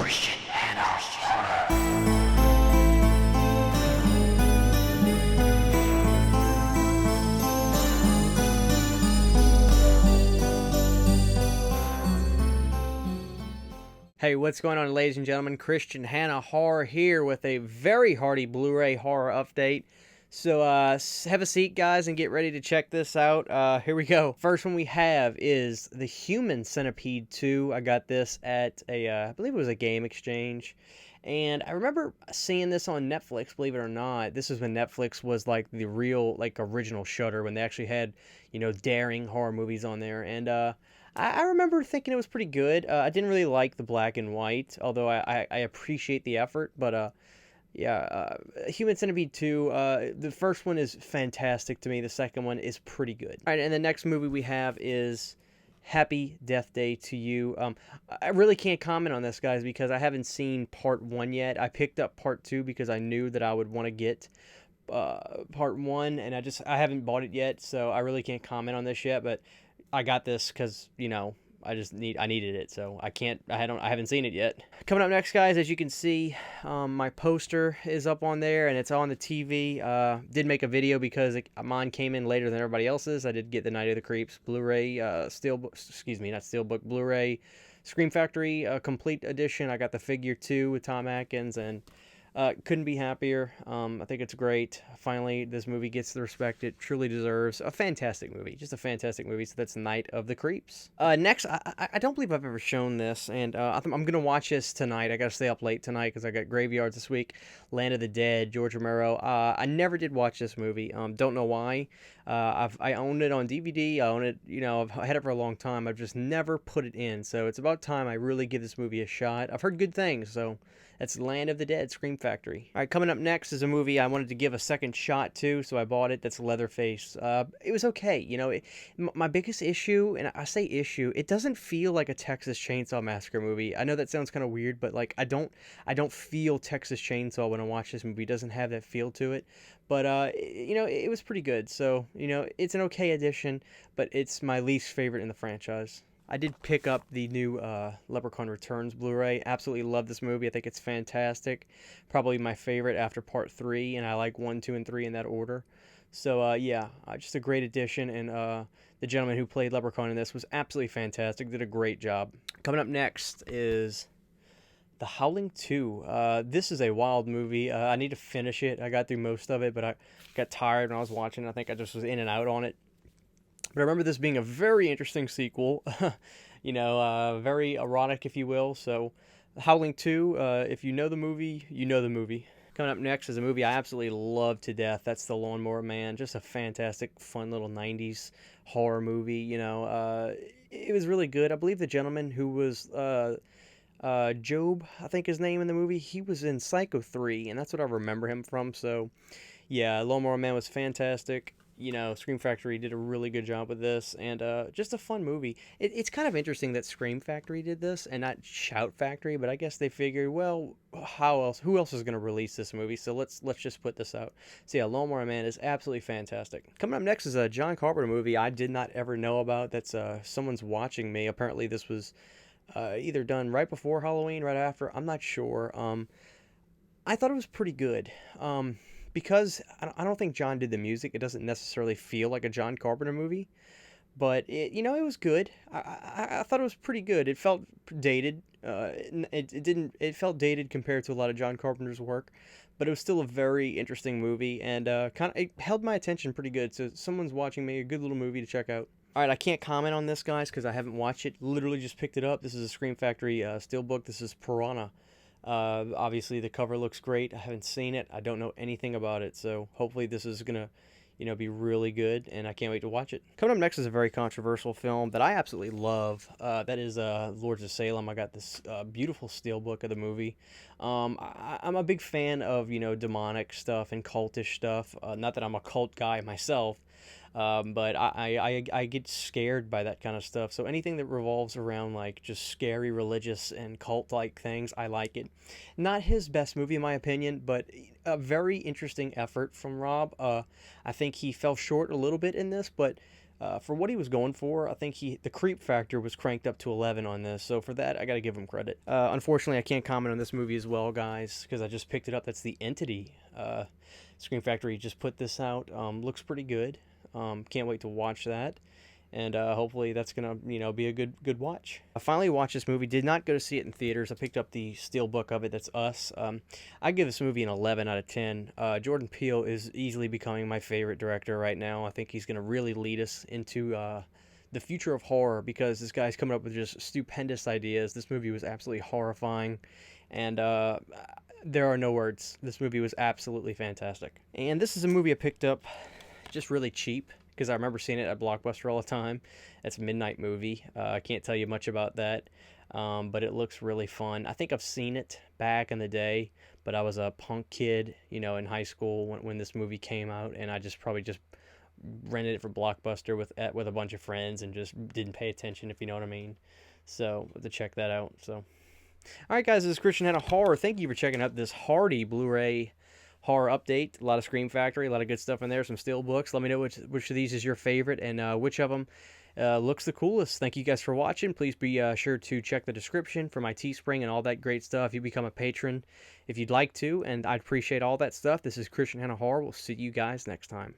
Christian Hanna horror. Hey, what's going on, ladies and gentlemen? Christian Hanna Horror here with a very hearty Blu-ray horror update. So, have a seat, guys, and get ready to check this out. Here we go. First one we have is the Human Centipede 2. I got this at I believe it was a game exchange. And I remember seeing this on Netflix, believe it or not. This is when Netflix was like the real, like, original Shudder, when they actually had, daring horror movies on there. And, I remember thinking it was pretty good. I didn't really like the black and white, although I appreciate the effort. But yeah, Human Centipede 2, the first one is fantastic to me. The second one is pretty good. All right, and the next movie we have is Happy Death Day to You. I really can't comment on this, guys, because I haven't seen part 1 yet. I picked up part 2 because I knew that I would want to get part 1, and I haven't bought it yet, so I really can't comment on this yet, but I got this because, I needed it, so I haven't seen it yet. Coming up next, guys, as you can see, my poster is up on there, and it's on the TV. Did make a video because mine came in later than everybody else's. I did get the Night of the Creeps Blu-ray, not Steelbook, Blu-ray, Scream Factory, complete edition. I got the figure 2 with Tom Atkins, and couldn't be happier. I think it's great. Finally, this movie gets the respect it truly deserves. A fantastic movie. Just a fantastic movie. So that's Night of the Creeps. Next, I don't believe I've ever shown this, and I'm going to watch this tonight. I got to stay up late tonight because I got Graveyards this week. Land of the Dead, George Romero. I never did watch this movie. Don't know why. I owned it on DVD. I own it, I've had it for a long time. I've just never put it in. So it's about time I really give this movie a shot. I've heard good things, so that's Land of the Dead, Scream Factory. All right, coming up next is a movie I wanted to give a second shot to, so I bought it. That's Leatherface. It was okay. My biggest issue, and I say issue, it doesn't feel like a Texas Chainsaw Massacre movie. I know that sounds kind of weird, but like I don't feel Texas Chainsaw when I watch this movie. It doesn't have that feel to it. But it was pretty good. So it's an okay addition, but it's my least favorite in the franchise. I did pick up the new Leprechaun Returns Blu-ray. Absolutely love this movie. I think it's fantastic. Probably my favorite after Part 3, and I like 1, 2, and 3 in that order. So, yeah, just a great addition, and the gentleman who played Leprechaun in this was absolutely fantastic. Did a great job. Coming up next is The Howling 2. This is a wild movie. I need to finish it. I got through most of it, but I got tired when I was watching. I think I just was in and out on it. But I remember this being a very interesting sequel, very erotic, if you will. So, Howling 2, if you know the movie, you know the movie. Coming up next is a movie I absolutely love to death. That's The Lawnmower Man. Just a fantastic, fun little 90s horror movie. It was really good. I believe the gentleman who was Job, I think his name in the movie, he was in Psycho 3, and that's what I remember him from. So, yeah, Lawnmower Man was fantastic. Scream Factory did a really good job with this, and just a fun movie. It's kind of interesting that Scream Factory did this and not Shout Factory, but I guess they figured, well, who else is going to release this movie, so let's just put this out. So yeah, Lawnmower Man is absolutely fantastic. Coming up next is a John Carpenter movie I did not ever know about. That's Someone's Watching Me. Apparently this was either done right before Halloween, right after, I'm not sure. I thought it was pretty good. Because I don't think John did the music, it doesn't necessarily feel like a John Carpenter movie, but it was good. I thought it was pretty good. It felt dated. It felt dated compared to a lot of John Carpenter's work, but it was still a very interesting movie, and it held my attention pretty good. So Someone's Watching Me, a good little movie to check out. All right, I can't comment on this, guys, because I haven't watched it. Literally just picked it up. This is a Scream Factory Steelbook. This is Piranha. Obviously the cover looks great. I haven't seen it. I don't know anything about it, so hopefully this is gonna be really good, and I can't wait to watch it. Coming up next is a very controversial film that I absolutely love. That is Lords of Salem. I got this beautiful steelbook of the movie. I'm a big fan of demonic stuff and cultish stuff. Not that I'm a cult guy myself, but I get scared by that kind of stuff. So anything that revolves around like just scary religious and cult-like things, I like it. Not his best movie in my opinion, but a very interesting effort from Rob. I think he fell short a little bit in this, but For what he was going for, I think the creep factor was cranked up to 11 on this. So for that, I got to give him credit. Unfortunately, I can't comment on this movie as well, guys, because I just picked it up. That's the Entity. Scream Factory just put this out. Looks pretty good. Can't wait to watch that. And hopefully that's gonna be a good watch. I finally watched this movie. Did not go to see it in theaters. I picked up the steelbook of it. That's Us. I give this movie an 11 out of 10. Jordan Peele is easily becoming my favorite director right now. I think he's gonna really lead us into the future of horror, because this guy's coming up with just stupendous ideas. This movie was absolutely horrifying, and there are no words. This movie was absolutely fantastic. And this is a movie I picked up just really cheap, because I remember seeing it at Blockbuster all the time. It's a midnight movie. I can't tell you much about that, but it looks really fun. I think I've seen it back in the day, but I was a punk kid, in high school when this movie came out, and I probably just rented it for Blockbuster with a bunch of friends and just didn't pay attention, if you know what I mean. So, to check that out. So, all right, guys, this is Christian Hanna Horror. Thank you for checking out this hardy Blu-ray horror update. A lot of Scream Factory, a lot of good stuff in there, some steel books. Let me know which of these is your favorite, and which of them looks the coolest. Thank you guys for watching. Please be sure to check the description for my Teespring and all that great stuff. You become a patron if you'd like to, and I'd appreciate all that stuff. This is Christian Hanna Horror. We'll see you guys next time.